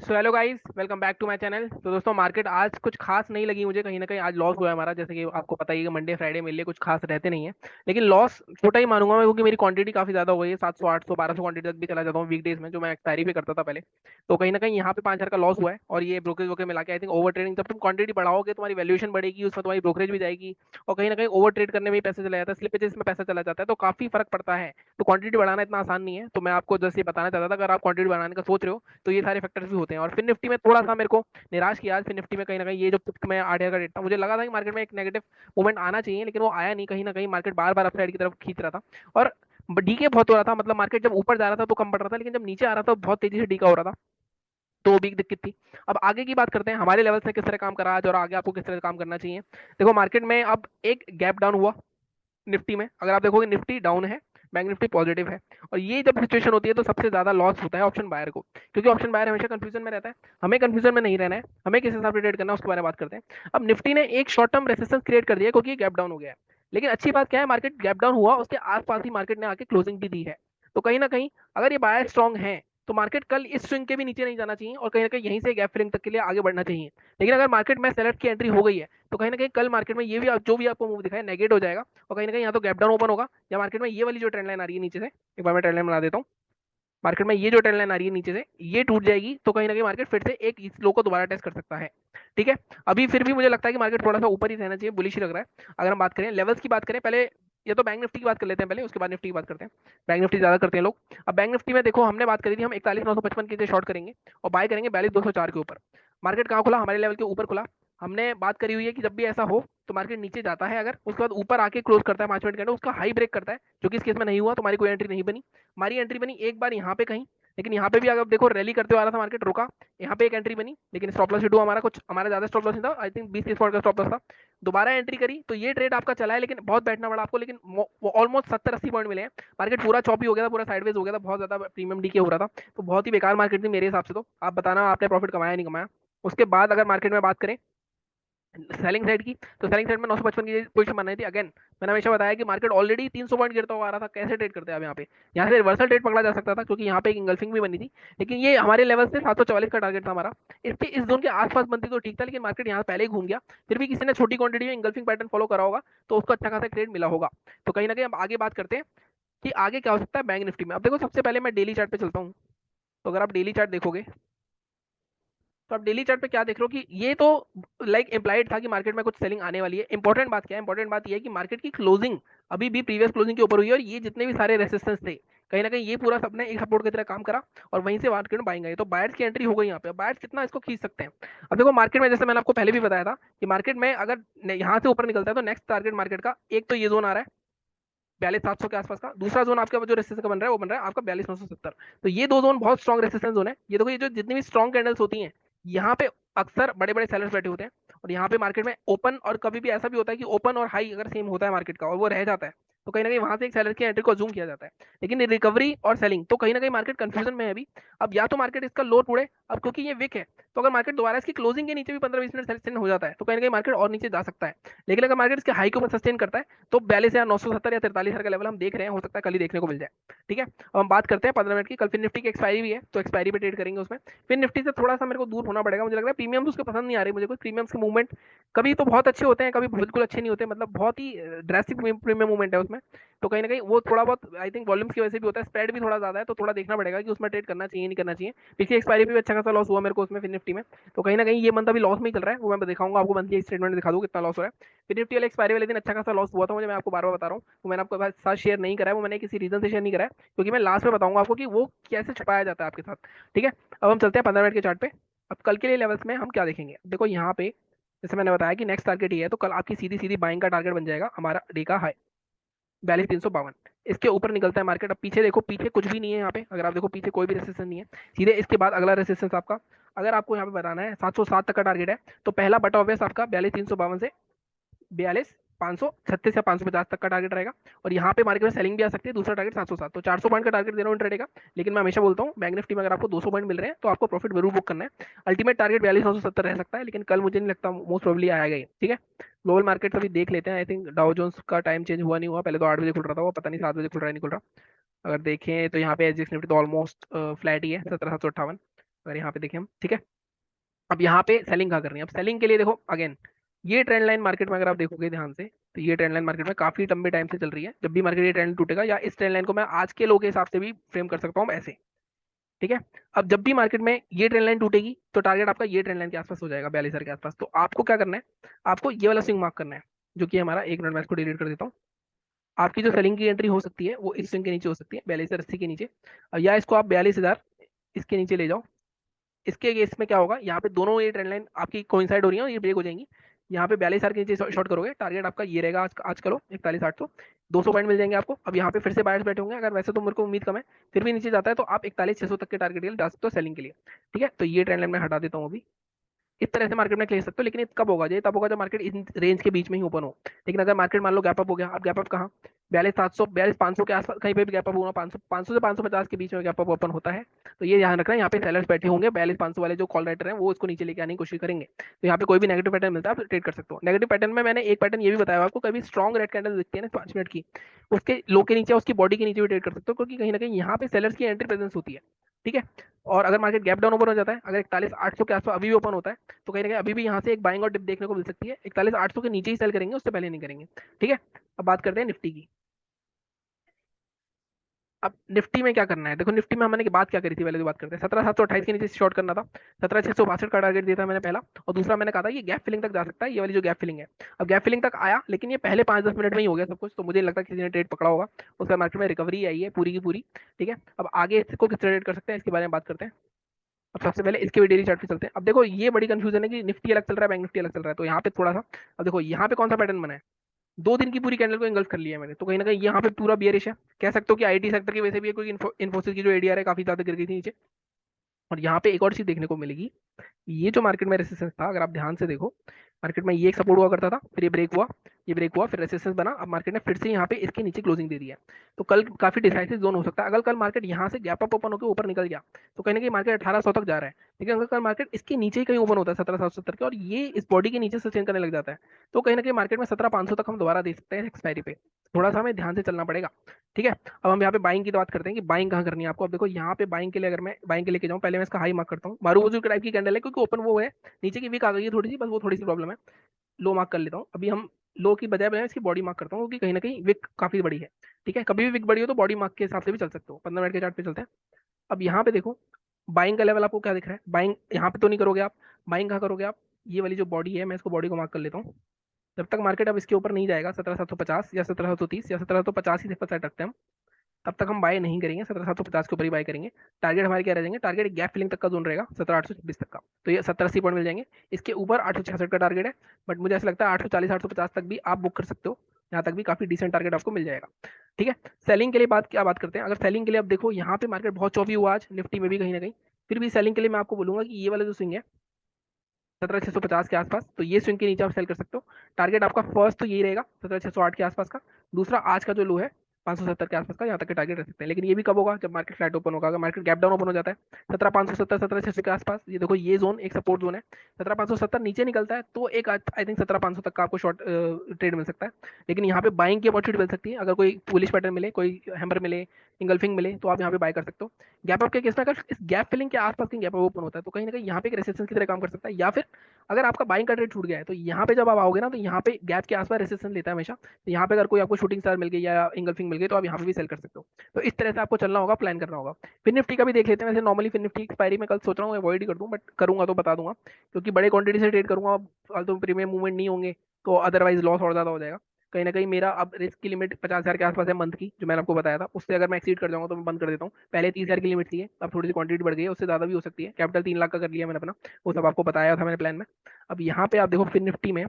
So hello guys, welcome back to my channel. तो दोस्तों, market आज कुछ खास नहीं लगी मुझे। कहीं ना कहीं आज लॉस हुआ है हमारा। जैसे कि आपको पता ही है कि मंडे फ्राइडे मेरे लिए कुछ खास रहते नहीं है, लेकिन लॉस छोटा ही मानूंगा मैं, क्योंकि मेरी क्वांटिटी काफी ज्यादा हो गई है। 700 800 1200 क्वांटिटी तक भी चला जाता हूँ वीकडेज में, जो मैं एक्सपायरी पे करता था पहले। तो कहीं ना कहीं यहाँ पे 5,000 का लॉस हुआ है। और ये ब्रोकरेज वोकरेज मिला के आई थिंक ओवर ट्रेडिंग, जब तुम क्वांटिटी बढ़ाओगे तुम्हारी वैल्यूएशन बढ़ेगी, उसमें तुम्हारी ब्रोकरेज भी जाएगी। और कहीं ना कहीं ओवर ट्रेड करने में भी पैसे चला जाता है, स्लिपेजेस में पैसा चला जाता है, तो काफी फर्क पड़ता है। तो क्वांटिटी बढ़ाना इतना आसान नहीं है। तो मैं आपको जैसे बताना चाहता था, अगर आप क्वांटिटी बढ़ाने का सोच रहे हो तो ये सारे फैक्टर्स भी होते हैं। और फिर निफ्टी में थोड़ा सा मेरे को निराश किया आज। फिर निफ्टी में कहीं ना कहीं ये जो पिक में 8,000 का रेट था, मुझे लगा था कि मार्केट में एक नेगेटिव मूवमेंट आना चाहिए, लेकिन वो आया नहीं। कहीं ना कहीं मार्केट बार बार अपसाइड की तरफ खींच रहा था। और डीके बहुत हो रहा था, मतलब मार्केट जब ऊपर जा रहा था तो कम पड़ रहा था, लेकिन जब नीचे आ रहा था तो बहुत तेजी से डीका हो रहा था। तो वो भी एक दिक्कत थी। अब आगे की बात करते हैं, हमारे लेवल से किस तरह काम कर रहा है आज, और आगे आपको किस तरह काम करना चाहिए। देखो, मार्केट में अब एक गैप डाउन हुआ निफ्टी में। अगर आप देखोगे निफ्टी डाउन है, बैंक निफ्टी पॉजिटिव है। और ये जब सिचुएशन होती है तो सबसे ज्यादा लॉस होता है ऑप्शन बायर को, क्योंकि ऑप्शन बायर हमेशा कंफ्यूजन में रहता है। हमें कंफ्यूजन में नहीं रहना है, हमें किस हिसाब से ट्रेड करना है उसके बारे में बात करते हैं। अब निफ्टी ने एक शॉर्ट टर्म रेसिस्टेंस क्रिएट कर दिया क्योंकि गैप डाउन हो गया है। लेकिन अच्छी बात क्या है, मार्केट गैप डाउन हुआ उसके आसपास ही मार्केट ने आके क्लोजिंग भी दी है। तो कहीं ना कहीं अगर ये बायर स्ट्रांग है तो मार्केट कल इस स्विंग के भी नीचे नहीं जाना चाहिए, और कहीं ना कहीं यहीं से गैप फिलिंग तक के लिए आगे बढ़ना चाहिए। लेकिन अगर मार्केट में सेलर की एंट्री हो गई है तो कहीं ना कहीं कल मार्केट में ये भी जो भी आपको मूव दिखाए नेगेट हो जाएगा। और कहीं ना कहीं यहाँ तो गैप डाउन ओपन होगा, या मार्केट में ये वाली जो ट्रेंड लाइन आ रही है नीचे से, एक बार मैं ट्रेंड लाइन बना देता हूँ। मार्केट में ये जो ट्रेंड लाइन आ रही है नीचे से, ये टूट जाएगी तो कहीं ना कहीं मार्केट फिर से एक इस लो को दोबारा टेस्ट कर सकता है। ठीक है। अभी फिर भी मुझे लगता है कि मार्केट थोड़ा सा ऊपर ही रहना चाहिए, बुलिश ही लग रहा है। अगर हम बात करें लेवल्स की बात करें पहले, ये तो बैंक निफ्टी की बात कर लेते हैं पहले, उसके बाद निफ्टी की बात करते हैं। बैंक निफ्टी ज्यादा करते हैं लोग। अब बैंक निफ्टी में देखो, हमने बात करी थी हम 41,955 के लिए शॉर्ट करेंगे और बाय करेंगे 42,204 के ऊपर। मार्केट कहाँ खुला? हमारे लेवल के ऊपर खुला। हमने बात करी हुई है कि जब भी ऐसा हो तो मार्केट नीचे जाता है, अगर उसके बाद ऊपर आके क्लोज करता है 5 मिनट के अंदर, उसका हाई ब्रेक करता है, जो कि इस केस में नहीं हुआ, तुम्हारी कोई एंट्री नहीं बनी। हमारी एंट्री बनी एक बार यहाँ पे कहीं, लेकिन यहाँ पे भी अगर देखो रैली करते हुए आ रहा था मार्केट, रुका, यहाँ पे एक एंट्री बनी, लेकिन स्टॉप लॉस हिट हुआ हमारा। कुछ हमारा ज्यादा स्टॉप लॉस नहीं था, आई थिंक 20-30 पॉइंट का स्टॉप लॉस था। दोबारा एंट्री करी तो ये ट्रेड आपका चला है, लेकिन बहुत बैठना पड़ा आपको, लेकिन वो ऑलमोस्ट 70-80 पॉइंट मिले हैं। मार्केट पूरा चॉपी हो गया था, पूरा साइडवेज हो गया था, बहुत ज्यादा प्रीमियम डीके हो रहा था। तो बहुत ही बेकार मार्केट थी मेरे हिसाब से। तो आप बताना आपने प्रॉफिट कमाया नहीं कमाया। उसके बाद अगर मार्केट में बात करें सेलिंग साइड की, तो सेलिंग साइड में 955 की पोजीशन बनाई थी। अगेन मैंने हमेशा बताया कि मार्केट ऑलरेडी 300 पॉइंट गिरता हुआ आ रहा था, कैसे ट्रेड करते हैं आप यहाँ पे। यहाँ से रिवर्सल ट्रेड पकड़ा जा सकता था क्योंकि यहाँ पे एक इंगल्फिंग भी बनी थी, लेकिन ये हमारे लेवल से 744 का टारगेट था हमारा। इसके इस जोन के आसपास बनती तो ठीक था, लेकिन मार्केट यहाँ पहले ही घूम गया। फिर भी किसी ने छोटी क्वांटिटी में इंगल्फिंग पैटर्न फॉलो करा होगा तो उसको अच्छा खासा ट्रेड मिला होगा। तो कहीं ना कहीं अब आगे बात करते हैं कि आगे क्या हो सकता है बैंक निफ्टी में। अब देखो, सबसे पहले मैं डेली चार्ट पे चलता हूँ। तो अगर आप डेली चार्ट देखोगे तो आप डेली चार्ट पे क्या देख रहे हो कि ये तो लाइक इम्प्लाइड था कि मार्केट में कुछ सेलिंग आने वाली है। इंपॉर्टेंट बात क्या है? इंपॉर्टेंट बात ये है कि मार्केट की क्लोजिंग अभी भी प्रीवियस क्लोजिंग के ऊपर हुई है, और ये जितने भी सारे रेसिस्टेंस थे कहीं ना कहीं ये पूरा सबने एक सपोर्ट की तरह काम करा, और वहीं से मार्केट में बाइंग आई। तो बायर्स की एंट्री हो गई यहाँ पे। बायर्स कितना इसको खींच सकते हैं? अब देखो, मार्केट में जैसे मैंने आपको पहले भी बताया था कि मार्केट में अगर यहाँ से ऊपर निकलता है तो नेक्स्ट टारगेट मार्केट का एक तो ये जोन आ रहा है 42,700 के आसपास का। दूसरा जोन आपका जो रेसिस्टेंस का बन रहा है वो बन रहा है आपका 42,970। तो ये दो जोन बहुत स्ट्रॉन्ग रेसिस्टेंस जोन है। ये देखो, ये जो जितनी भी स्ट्रॉन्ग कैंडल्स होती हैं, यहाँ पे अक्सर बड़े बड़े सेलर्स बैठे होते हैं। और यहाँ पे मार्केट में ओपन, और कभी भी ऐसा भी होता है कि ओपन और हाई अगर सेम होता है मार्केट का और वो रह जाता है, तो कहीं ना कहीं वहां से एक सेलर की एंट्री को जूम किया जाता है। लेकिन रिकवरी और सेलिंग तो कहीं ना कहीं मार्केट कंफ्यूजन में है अभी। अब या तो मार्केट इसका लो तोड़े, अब क्योंकि ये विक है, तो अगर मार्केट दोबारा इसकी क्लोजिंग के नीचे भी 15-20 मिनट सस्टेन हो जाता है तो कहीं ना कहीं मार्केट और नीचे जा सकता है। लेकिन अगर मार्केट इसके हाई के ऊपर सस्टेन करता है तो 42,970 या 43,000 का लेवल हम देख रहे हैं, हो सकता है कल ही देखने को मिल जाए। ठीक है। अब हम बात करते हैं 15 मिनट की। कल फिर निफ्टी की एक्सपायरी भी है, तो एक्सपायरी पे ट्रेड करेंगे उसमें। फिर निफ्टी से थोड़ा सा मेरे को दूर होना पड़ेगा, मुझे लग रहा है प्रीमियम उसके पसंद नहीं आ रही मुझे। कुछ प्रीमियम्स के मूवमेंट कभी तो बहुत अच्छे होते हैं, कभी बिल्कुल अच्छे नहीं होते, मतलब बहुत ही ड्रेस्टिक प्रीमियम मूवमेंट है उसमें। तो कहीं ना कहीं वो थोड़ा बहुत आई थिंक वॉल्यूम्स की वजह से भी होता है, स्प्रेड भी थोड़ा ज्यादा है, तो थोड़ा देखना पड़ेगा कि उसमें ट्रेड करना चाहिए नहीं करना चाहिए। पिछली एक्सपायरी पे भी अच्छा खासा लॉस हुआ मेरे को उसमें फिर निफ्टी में। तो कहीं ना कहीं ये मंथ अभी लॉस में ही चल रहा है, वो मैं दिखाऊंगा आपको, मंथली स्टेटमेंट दिखा दूँ कितना लॉस हो रहा है। फिर निफ्टी वाले एक्सपायरी वाले दिन अच्छा खासा लॉस हुआ था मुझे, मैं आपको बार बार बता रहा हूँ। तो मैंने आपको साथ शेयर नहीं करा है, वो मैंने किसी रीजन से शेयर नहीं करा है, क्योंकि मैं लास्ट में बताऊंगा आपको कि वो कैसे छुपाया जाता है आपके साथ। ठीक है। अब हम चलते हैं 15 मिनट के चार्ट पे। अब कल के लिए लेवल्स में हम क्या देखेंगे? देखो यहाँ पे जैसे मैंने बताया कि नेक्स्ट टारगेट ये है, तो कल आपकी सीधी सीधी बाइंग का टारगेट बन जाएगा हमारा डे का हाई 42,352। इसके ऊपर निकलता है मार्केट। अब पीछे देखो, पीछे कुछ भी नहीं है यहाँ पे। अगर आप देखो पीछे कोई भी रेसिस्टेंस नहीं है। सीधे इसके बाद अगला रेसिस्टेंस आपका, अगर आपको यहाँ पे बताना है 707 तक का टारगेट है, तो पहला बटा ऑब्वियस आपका 42,352 से 42,536 या 550 तक का टारगेट रहेगा। और यहाँ पे मार्केट में सेलिंग भी आ सकती है, दूसरा टारगेट 707। तो 400 पॉइंट का टारगेट दे रहा हूँ इंट्राडे का। लेकिन मैं हमेशा बोलता हूँ बैंक निफ्टी में अगर आपको 200 पॉइंट मिल रहे हैं तो आपको प्रॉफिट जरूर बुक करना है। अल्टीमेट टारगेट 42,970 रह सकता है, लेकिन कल मुझे नहीं लगता, मोस्ट प्रोबेबली आएगा ये। ठीक है। ग्लोबल मार्केट अभी देख लेते हैं। आई थिंक डाउ जोन्स का टाइम चेंज हुआ नहीं हुआ, पहले तो 8 बजे खुल रहा था वो, पता नहीं 7 बजे खुल रहा है नहीं खुल रहा। अगर देखें तो यहाँ पे एसजीएक्स निफ्टी तो ऑलमोस्ट फ्लैट ही है, 17,758। अगर यहाँ पे देखें हम, ठीक है। अब यहाँ पे सेलिंग कहाँ करनी है? अब सेलिंग के लिए देखो अगेन, ये ट्रेंड लाइन मार्केट में अगर आप देखोगे ध्यान से, तो ये ट्रेंड लाइन मार्केट में काफी लंबे टाइम से चल रही है। जब भी मार्केट ये ट्रेंड टूटेगा, या इस ट्रेंड लाइन को मैं आज के लो के हिसाब से भी फ्रेम कर सकता हूँ ऐसे, ठीक है। अब जब भी मार्केट में ये ट्रेंड लाइन टूटेगी, तो टारगेट आपका ये ट्रेंड लाइन के आसपास हो जाएगा, 42,000 के आसपास। तो आपको क्या करना है? आपको ये वाला स्विंग मार्क करना है, जो कि हमारा, एक मिनट में इसको डिलीट कर देता हूँ। आपकी जो सेलिंग की एंट्री हो सकती है वो इस स्विंग के नीचे हो सकती है, 42,080 के नीचे, या इसको आप 42,000 इसके नीचे ले जाओ। इसके केस में क्या होगा, यहाँ पे दोनों ये ट्रेंड लाइन आपकी कोइंसाइड हो रही है और ये ब्रेक हो जाएंगी। यहाँ पे 42,000 के नीचे शॉर्ट करोगे, टारगेट आपका ये रहेगा, आज करो 41,800, 200 पॉइंट मिल जाएंगे आपको। अब यहाँ पे फिर से बायर्स बैठे होंगे, अगर वैसे तो मेरे को उम्मीद कम है, फिर भी नीचे जाता है तो आप 41,600 तक के टारगेट के लिए जा सकते हो सेलिंग के लिए, ठीक है। तो ये ट्रेंड लाइन मैं हटा देता हूँ अभी। इस तरह से मार्केट में ले सकते हो, लेकिन ये कब होगा? ये तब होगा जब मार्केट इन रेंज के बीच में ही ओपन हो। लेकिन अगर मार्केट मान लो गैप अप हो गया, अब गैप अप कहाँ, 42,700 42,500 के आसपास कहीं पे भी गैप अप होगा, 500 से 550 के बीच में गैप अप ओपन होता है, तो ये ध्यान रखना है। यहाँ पे सेलर्स बैठे होंगे, 42,500 वाले जो कॉल राइटर हैं वो इसको नीचे लेके आने की कोशिश करेंगे। तो यहाँ पे कोई भी नेगेटिव पैटर्न मिलता है आप ट्रेड कर सकते हो। नेगेटिव पैटर्न में मैंने एक पैटर्न ये भी बताया आपको, कभी स्ट्रॉन्ग रेड कैंडल दिखती है ना 5 मिनट की, उसके लो के नीचे, उसकी बॉडी के नीचे भी ट्रेड कर सकते हो, क्योंकि कहीं ना कहीं यहाँ पे सेलर्स की एंट्री प्रेजेंस होती है, ठीक है। और अगर मार्केट गैप डाउन ओपन हो जाता है, अगर 41,800 के आसपास अभी भी ओपन होता है, तो कहीं ना कहीं अभी भी यहाँ से एक बाइंग और डिप देखने को मिल सकती है। 41,800 के नीचे ही सेल करेंगे, उससे पहले नहीं करेंगे, ठीक है। अब बात करते हैं निफ्टी की। अब निफ्टी में क्या करना है? देखो निफ्टी में हमने की बात क्या करी थी, पहले जो बात करते हैं, 17,728 के नीचे शॉर्ट करना था। 17,662 का टारगेट दिया था मैंने पहला, और दूसरा मैंने कहा था ये गैप फिलिंग तक जा सकता है, ये वाली जो गैप फिलिंग है। अब गैप फिलिंग तक आया, लेकिन ये पहले 5-10 मिनट में ही हो गया सब कुछ, तो मुझे नहीं लगता किसी ने ट्रेड पकड़ा होगा। उसका मार्केट में रिकवरी आई है पूरी की पूरी, ठीक है। अब आगे इसको किस ट्रेड कर सकते हैं, इसके बारे में बात करते हैं। अब सबसे पहले इसके भी डेली चार्ट पे चलते हैं। अब देखो ये बड़ी कंफ्यूजन है कि निफ्टी अलग चल रहा है, बैंक निफ्टी अलग चल रहा है, तो यहाँ पे थोड़ा सा, अब देखो यहाँ पे कौन सा पैटर्न बना है, 2 दिन की पूरी कैंडल को इंगल्फ कर लिया है मैंने, तो कहीं ना कहीं यहाँ पे पूरा बियरिश है। कह सकते हो कि आईटी सेक्टर की वजह से भी है, क्योंकि इन्फोसिस की जो एडीआर है काफी ज्यादा गिर गई थी नीचे। और यहाँ पे एक और चीज देखने को मिलेगी, ये जो मार्केट में रेसिस्टेंस था, अगर आप ध्यान से देखो, मार्केट में ये एक सपोर्ट हुआ करता था, फिर ये ब्रेक हुआ, ये ब्रेक हुआ, फिर रेसिस्टेंस बना, अब मार्केट ने फिर से यहाँ पे इसके नीचे क्लोजिंग दे दी है। तो कल काफी डिसाइसिव जोन हो सकता है। अगर कल मार्केट यहाँ से गैप अप ओपन होकर ऊपर निकल गया, तो कहीं ना कहीं मार्केट 1800 तक जा रहा है। लेकिन अगर कल मार्केट इसके नीचे ही कहीं ओपन होता है 17,770 के, और ये इस बॉडी के नीचे सस्टेन करने लग जाता है, तो कहीं ना कहीं मार्केट में 17,500 तक हम दोबारा दे सकते हैं एक्सपायरी पे। थोड़ा सा हमें ध्यान से चलना पड़ेगा, ठीक है। अब हम यहाँ पे बाइंग की तो बात करते हैं कि बाइंग कहाँ करनी है आपको। अब देखो यहाँ पे बाइंग के लिए, अगर मैं बाइंग के लेके जाऊँ, पहले मैं इसका हाई मार्क करता हूँ। मारूबुजू टाइप की कैंडल है, क्योंकि ओपन वो है, नीचे की वीक आ गई है थोड़ी सी, बस वो थोड़ी सी प्रॉब्लम है। लो मार्क कर लेता हूँ अभी। हम लो की बजाय मैं इसकी बॉडी मार्क करता हूँ, क्योंकि कहीं ना कहीं विक काफी बड़ी है, ठीक है। कभी भी विक बड़ी हो तो बॉडी मार्क के हिसाब से भी चल सकते हो। 15 मिनट के चार्ट पे चलते हैं। अब यहाँ पे देखो बाइंग का लेवल आपको क्या दिख रहा है। बाइंग यहाँ पे तो नहीं करोगे आप, बाइंग कहाँ करोगे आप? ये वाली जो बॉडी है, मैं इसको बॉडी को मार्क कर लेता हूँ। जब तक मार्केट अब इसके ऊपर नहीं जाएगा 17,750 या 17,730 या 17,750 ही साइड रखते हैं हम, तब तक हम बाय नहीं करेंगे। 17,750 के ऊपर ही बाय करेंगे। टारगेट हमारे क्या रह जाएंगे? टारगेट गैप फिलिंग तक का जोन रहेगा, 17,826 तक का। तो ये 70-80 पॉइंट मिल जाएंगे। इसके ऊपर 866 का टारगेट है, बट मुझे ऐसा लगता है 840 850 तक भी आप बुक कर सकते हो। यहाँ तक भी काफी डिसेंट टारगेट आपको मिल जाएगा, ठीक है। सेलिंग के लिए बात करते हैं। अगर सेलिंग के लिए, अब देखो यहाँ पे मार्केट बहुत चौपी हुआ आज, निफ्टी में भी कहीं ना कहीं। फिर भी सेलिंग के लिए मैं आपको बोलूंगा कि ये वाला जो स्विंग है 17,650 के आसपास, तो ये स्विंग के नीचे आप सेल कर सकते हो। टारगेट आपका फर्स्ट तो यही रहेगा 17,608 के आसपास का। दूसरा आज का जो लो है 570 के आसपास का, यहाँ तक के टारगेट रख सकते हैं। लेकिन ये भी कब होगा? जब मार्केट फ्लैट ओपन होगा। अगर मार्केट गैप डाउन ओपन हो जाता है 17,570 17,600 के आसपास, ये देखो ये जोन एक सपोर्ट जोन है। 17,570 नीचे निकलता है तो एक आई थिंक 17,500 तक का आपको शॉर्ट ट्रेड मिल सकता है। लेकिन यहाँ पे बाइंग की अपॉर्चुनिटी मिल सकती है, अगर कोई पुलिश पैटर्न मिले, कोई हैमर मिले, इंगल्फिंग मिले, तो आप यहाँ पे बाय कर सकते हो। गैप अप के केस में अगर इस गैप फिलिंग के आसपास कहीं गैप अप ओपन होता है, तो कहीं ना कहीं यहाँ पे एक रेसिस्टेंस की तरह काम कर सकता है। या फिर अगर आपका बाइंग का ट्रेड छूट गया है, तो यहाँ पे जब आप आओगे ना, तो यहाँ पे गैप के आसपास रेसिस्टेंस लेता है हमेशा। तो यहाँ पे अगर कोई आपको शूटिंग स्टार मिल गई या इंगल्फिंग मिल गई, तो आप यहाँ पे भी सेल कर सकते हो। तो इस तरह से आपको चलना होगा, प्लान करना होगा। फिर निफ्टी का भी देख लेते हैं। वैसे नॉर्मली फिर निफ्टी एक्सपायरी में कल सोच रहा हूँ अवॉइड ही कर दूँ, बट करूंगा तो बता दूंगा, क्योंकि बड़े क्वांटिटी से ट्रेड करूंगा, फालतू प्रीमियम मूवमेंट नहीं होंगे, तो अदरवाइज लॉस और ज्यादा हो जाएगा। कहीं ना कहीं मेरा अब रिस्क की लिमिट 50,000 के आसपास है मंथ की, जो मैंने आपको बताया था। उससे अगर मैं एक्सीड कर जाऊंगा तो मैं बंद कर देता हूँ। पहले 30,000 की लिमिट थी, अब थोड़ी सी क्वांटिटी बढ़ गई है, उससे ज्यादा भी हो सकती है। कैपिटल 3 लाख का कर लिया मैंने अपना, वो सब आपको बताया था मैंने प्लान में। अब यहाँ पे आप देखो फिर निफ्टी में,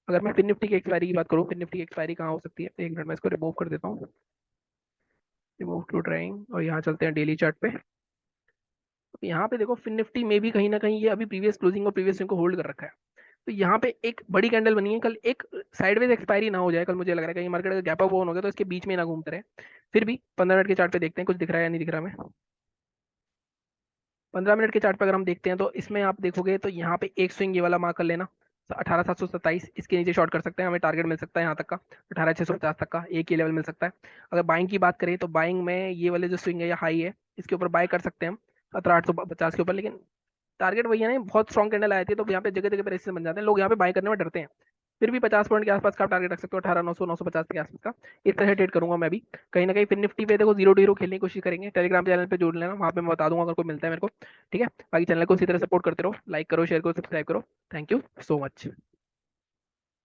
अगर मैं फिर निफ्टी की एक्सपायरी की बात करूँ, फिर निफ्टी की एक्सपायरी कहाँ हो सकती है? एक मिनट में इसको रिमूव कर देता हूँ, रिमूव टू ड्राइंग, और यहाँ चलते हैं डेली चार्ट पे। तो यहाँ पे देखो फिन निफ्टी में भी कहीं ना कहीं ये अभी प्रीवियस क्लोजिंग और प्रीवियस को होल्ड कर रखा है। तो यहाँ पे एक बड़ी कैंडल बनी है, कल एक साइडवेज एक्सपायरी ना हो जाए। कल मुझे लग रहा है कहीं मार्केट अगर गैप अप ओपन हो गया तो इसके बीच में ना घूमते रहे। फिर भी 15 मिनट के चार्ट पे देखते हैं कुछ दिख रहा है या नहीं दिख रहा हमें। 15 मिनट के चार्ट पे अगर हम देखते हैं, तो इसमें आप देखोगे तो यहाँ पे एक स्विंग ये वाला मार्क कर लेना, 18,727, इसके नीचे शॉर्ट कर सकते हैं, हमें टारगेट मिल सकता है यहाँ तक का, 18,650 तक का एक ही लेवल मिल सकता है। अगर बाइंग की बात करें, तो बाइंग में ये वाले जो स्विंग है या हाई है, इसके ऊपर बाय कर सकते हैं हम 17,850 के ऊपर। लेकिन टारगेट वही है ना, बहुत स्ट्रॉन्ग कैंडल आती है तो यहाँ पे जगह जगह पे रेसिस्टेंस बन जाते हैं, लोग यहाँ पे बाय करने में डरते हैं। फिर भी 50 पॉइंट के आसपास का टारगेट रख सकते हो, 18,900 950 के आसपास का। इस तरह ट्रेड करूंगा मैं भी। कहीं ना कहीं फिर निफ्टी पे देखो जीरो टू हीरो खेलने की कोशिश करेंगे। टेलीग्राम चैनल पे जोड़ लेना, वहाँ पे मैं बता दूंगा अगर कोई मिलता है मेरे को। ठीक है, बाकी चैनल को इसी तरह सपोर्ट करते रहो, लाइक करो, शेयर करो, सब्सक्राइब करो। Thank you so much.